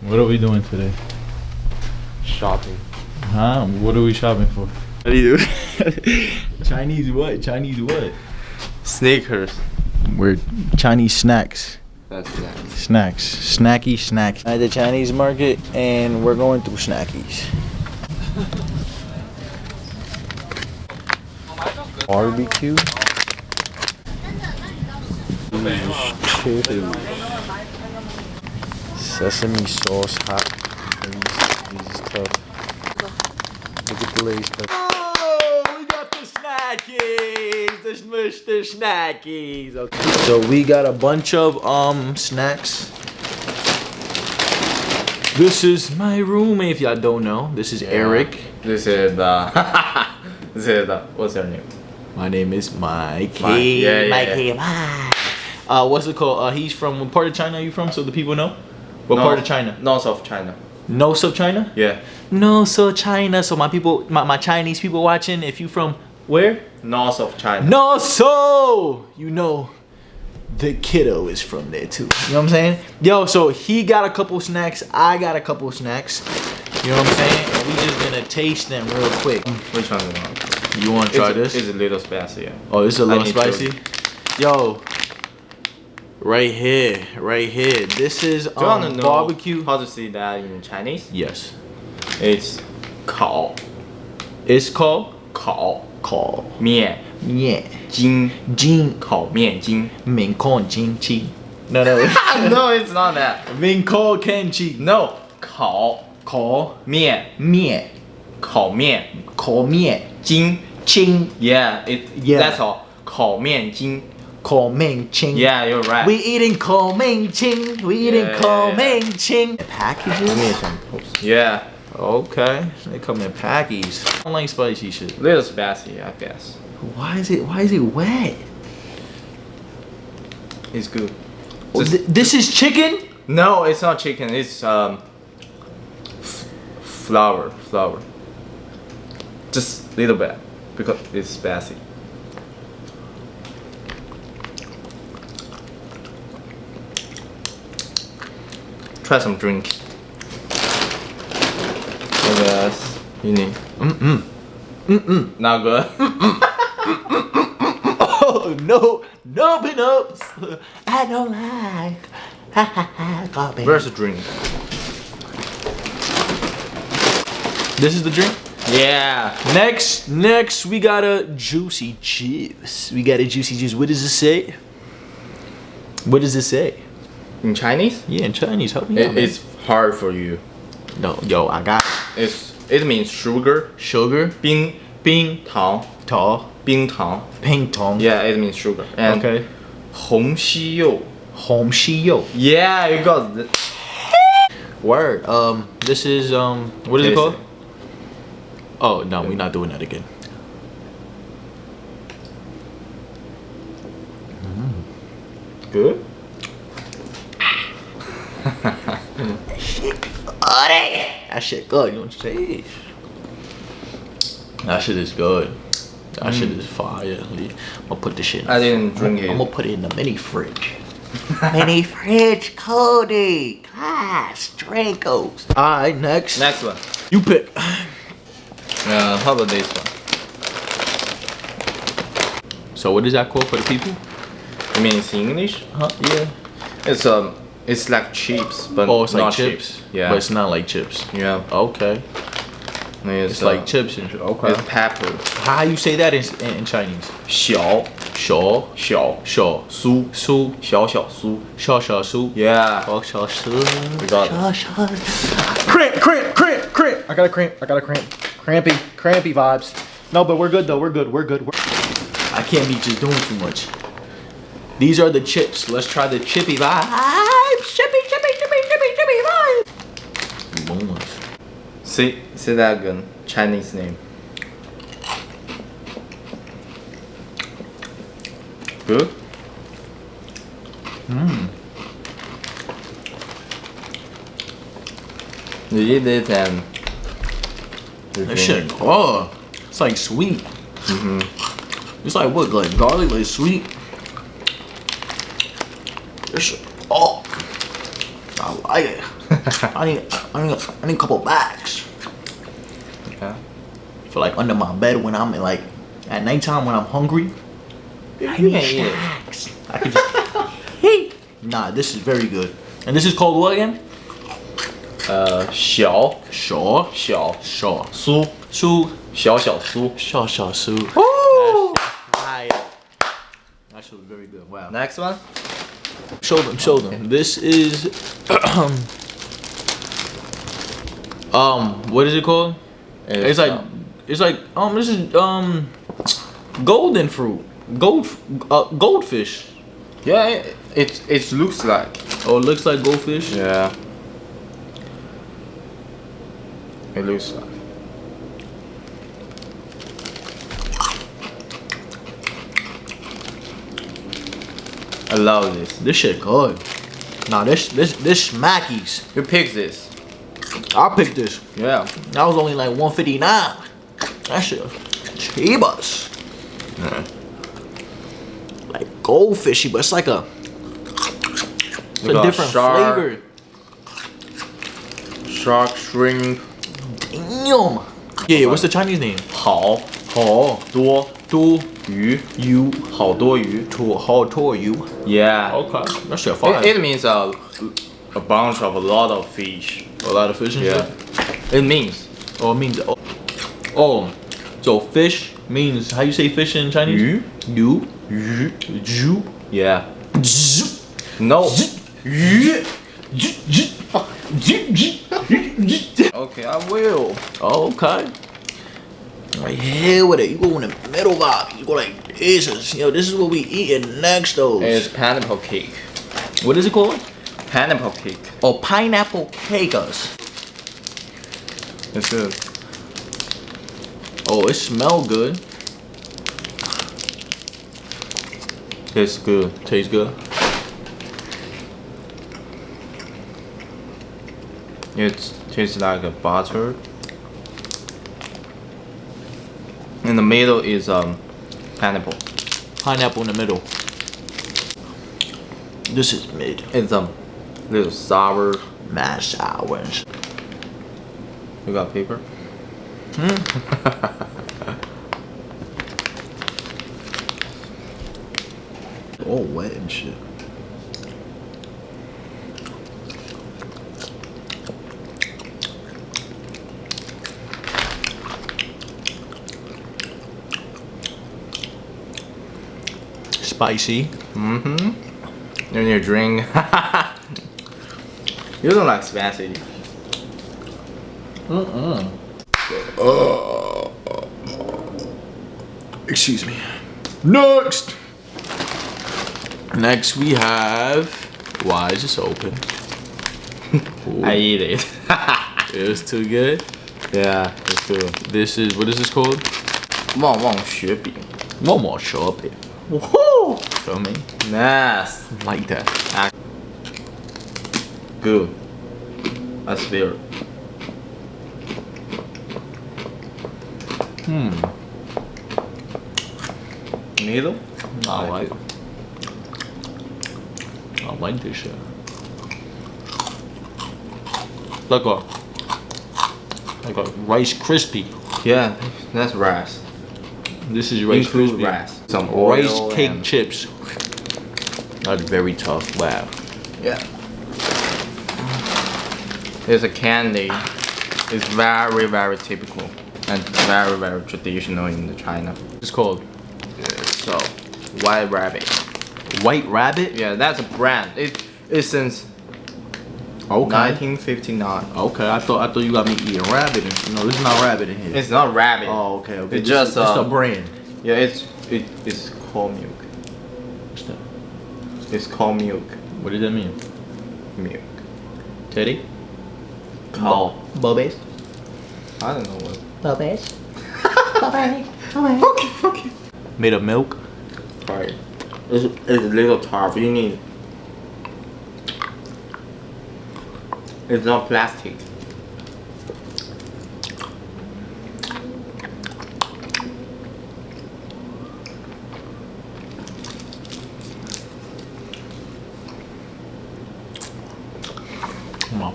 What are we doing today? Shopping. Huh? What are we shopping for? What do you do? Chinese what? Chinese what? Sneakers. We're Chinese snacks. That's that. Snacks. Snacky snacks. At the Chinese market, and we're going through snackies. Barbecue. Cheers. Sesame sauce hot. These is tough. Look at the Lay's stuff. Oh, we got the snackies. The snackies. Okay. So we got a bunch of snacks. This is my roommate. If y'all don't know, this is Eric. This is what's her name? My name is Mikey. Mikey. What's it called? He's from what part of China are you from? So the people know. What part of China? North of China. North of China? Yeah. North of China. So my people, my Chinese people watching, if you from where? North of China. No, so you know the kiddo is from there too. You know what I'm saying? Yo, so he got a couple snacks. I got a couple snacks. You know what I'm saying? And we just gonna taste them real quick. Which one do you want? You want to try this? It's a little spicy. Yeah. Oh, this is a little spicy. Yo, right here, right here. This is Do you want to know barbecue. how to say that in Chinese? Yes. It's 烤. It's called 烤 面 面 筋 烤面筋 面控筋筋 No, no. No, it's not that. 面控 candy. No, 烤面 面 烤面 烤面 筋 筋 Yeah, Yeah. that's all. 烤面筋 烤面筋 Yeah, you're right. We eating 烤面筋 We eating Yeah. 烤面筋 Packages? Give me some post. Yeah, Okay, they come in packies. I don't like spicy shit. little spicy, I guess. Why is it wet? It's good. Oh, Just- this is chicken? No, it's not chicken. It's flour. Just little bit because it's spicy. Try some drink. I guess you need. Not good. Oh no, no peanuts. I don't like. Coffee. Where's the drink? This is the drink. Yeah. Next we got a juicy juice. We got a juicy juice. What does it say? What does it say? In Chinese? Yeah, in Chinese. Help me out, man. It's hard for you. No, yo, I got it. It means sugar. Sugar, 冰 糖 tall, 冰糖 ping tong. Yeah, it means sugar. And Okay. 红西柚 Home yo. Yeah, you got it. Word. This is what is it Taste called? it. Oh no, we're not doing that again. Good? That shit good. You know what I'm saying? That shit is good. That shit is fire. I'm gonna put this shit in. I didn't drink it. I'm gonna put it in the mini fridge. Mini fridge, Cody, class, Dracos. Alright, next. Next one. You pick. How about this one? So what is that called for the people? You mean it's English? Huh? Yeah. It's like chips, but Oh, it's like not chips. Yeah. But it's not like chips. Yeah. Okay. It's like chips and shit. Okay. It's pepper. How you say that in Chinese? 小 Shaw. 小 Shaw. 酥 Su. 小小酥 Shaw shaw su. Yeah. Oh, shaw su. We got it. Shaw shaw. Cramp. I got a cramp. Crampy vibes. No, but we're good though. We're good. I can't be just doing too much. These are the chips. Let's try the chippy vibes. Chippy vibes. Boneless. Say that again. Chinese name. Good? You eat it and That shit, oh, it's like sweet. It's like what, like garlic, like sweet. This shit, oh, I like it. I need a couple bags Yeah. for like under my bed when I'm like at nighttime when I'm hungry. You can eat it. Snacks. I could just. Hey. Nah, this is very good. And this is called what again? 小 Shaw. 小 Shaw. 酥 Su. 小小酥。 Shaw Shaw Su. Woo! That shit was very good. Wow. Next one. Show them. This is what is it called? It's like this is golden fruit. Goldfish. Yeah, it looks like. Oh, it looks like goldfish. Yeah. It looks like. I love this. This shit good. Nah, this smackies. You pick this. I picked this. Yeah. That was only like $1.59. That shit cheapers. Like goldfishy, but it's like a different flavor. Shark, shrimp. Damn. Yeah, what's the Chinese name? 好 Hao 多 Tu 鱼 Yu 好多鱼 Tu Hao Tu Yu. Yeah. Okay, that shit fire. It means a bunch of a lot of fish. A lot of fish and Yeah. shit. It means Oh, it means so fish means how you say fish in Chinese? 鱼 Yu 鱼 Ju Yeah. Zu. No. 鱼 Okay, I will. Okay. Right here with it. You go in the middle vibe. You go like this. Yo, this is what we eating next though. It's pineapple cake. What is it called? Pineapple cake. Oh, pineapple cakes. It's good. Oh, it smells good. It's good. Tastes good. It tastes like a butter. In the middle is pineapple. Pineapple in the middle. This is mid. It's a little sour. Mashed sours. You got paper? All wet and shit. Spicy. Mm-hmm. And you drink. You don't like spicy. Excuse me. Next. Next we have. Why is this open? I eat it. It was too good. Yeah, it's good. This is what is this called? 旺旺雪饼. One more shop it. Woohoo! Feel me? Nice. Like that. Good. I swear. Middle? I like this shit. Like a Rice Krispie. Yeah, that's rice. This is Rice Include Krispie. rice. Some oil Rice cake and- chips. That's very tough. Wow. Yeah. It's a candy. It's very, very typical and very, very traditional in China. It's called So, White Rabbit. White Rabbit. Yeah, that's a brand. It's since Okay. 1959. Okay. I thought you got me eating rabbit. No, this is not rabbit in here. It's not rabbit. Oh, okay. Okay. It's This just is the brand. Yeah, it's called milk. What's that? It's called milk. What does that mean? Milk. Teddy. Cow. Bubbies. I don't know what. Bubbies. Fuck you. Made of milk. Try it. It's a little tough. You need. It's not plastic. Come on.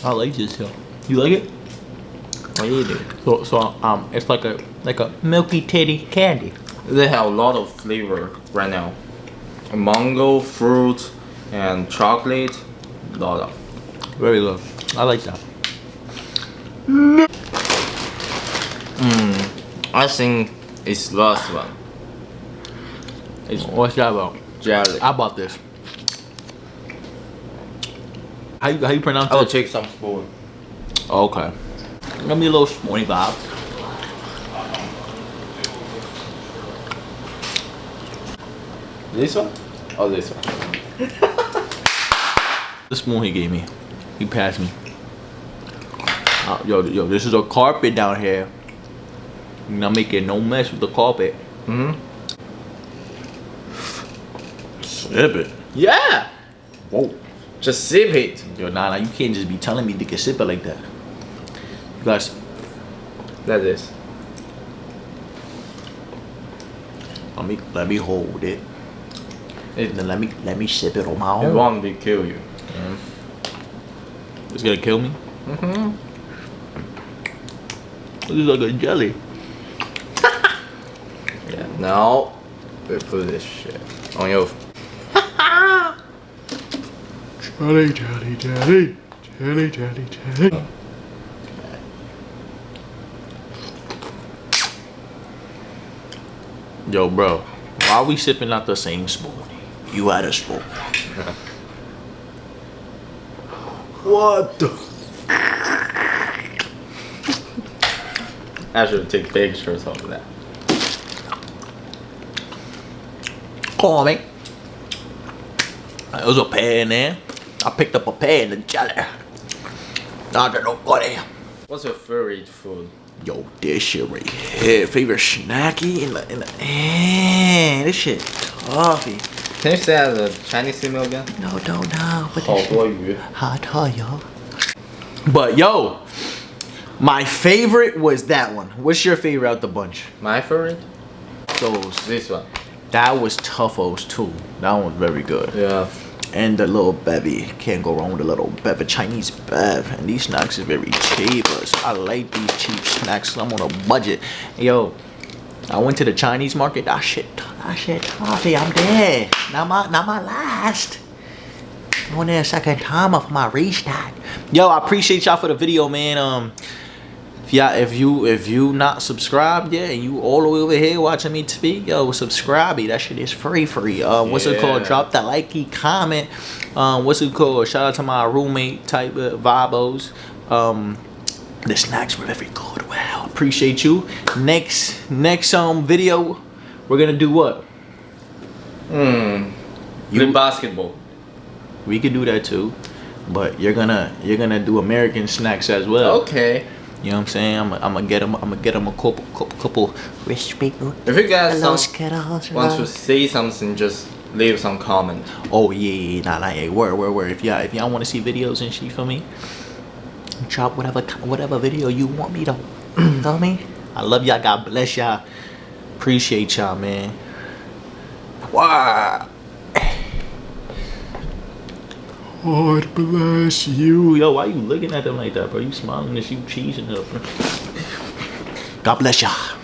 I like this here. You like it? I eat it. So it's like a milky titty candy. They have a lot of flavor right now. Mango, fruit, and chocolate. Lot of. Very good. I like that. I think it's last one. It's What's that about? jelly. I bought this. How you pronounce I will it? take some spoon. Okay. Give me a little spoony vibe. This one? Or this one? The spoon he gave me. He passed me. Yo, this is a carpet down here. You're not making no mess with the carpet. Sip it. Yeah! Whoa. Just sip it. Yo, nah, you can't just be telling me to sip it like that. You guys, Like this. let me hold it. And then let me sip it on my It own. won't be kill you. It's gonna kill me. This is like a jelly. Yeah. Now we put this shit on your. Jelly. Yo, bro, why are we sipping out the same spoon? You had a spoon. What the? I should take pictures of that. Come on, man. There was a pear in there. I picked up a pear in the jelly. Not to nobody. What's your favorite food? Yo, this shit right here. Favorite snacky in the this shit toughy. Can you say the Chinese email again? No. But this shit 好多鱼. hot yo. But yo, my favorite was that one. What's your favorite out the bunch? My favorite? Those. This one. That was Tuffos too. That one was very good. Yeah. And the little bevy. Can't go wrong with a little bev. A Chinese bev. And these snacks are very cheap. I like these cheap snacks. I'm on a budget. Yo, I went to the Chinese market. That shit toughy. I'm there. Not my last. Going there a second time off my restart. Yo, I appreciate y'all for the video, man. If you not subscribed yet and you all the way over here watching me speak, yo, subscribe. That shit is free. What's it called? Drop that likey, comment. What's it called? Shout out to my roommate type of vibos. The snacks were very good. Wow, appreciate you. Next video, we're gonna do what? Play basketball. We could do that too, but you're gonna do American snacks as well. Okay. You know what I'm saying? I'm gonna get them a couple rich people. If you guys want to to say something, just leave some comment. Oh yeah, nah, word. If y'all want to see videos and shit for me, drop whatever video you want me to. Know me? I love y'all. God bless y'all. Appreciate y'all, man. Wow. God bless you. Yo, why you looking at them like that, bro? You smiling and you cheesing up. God bless y'all.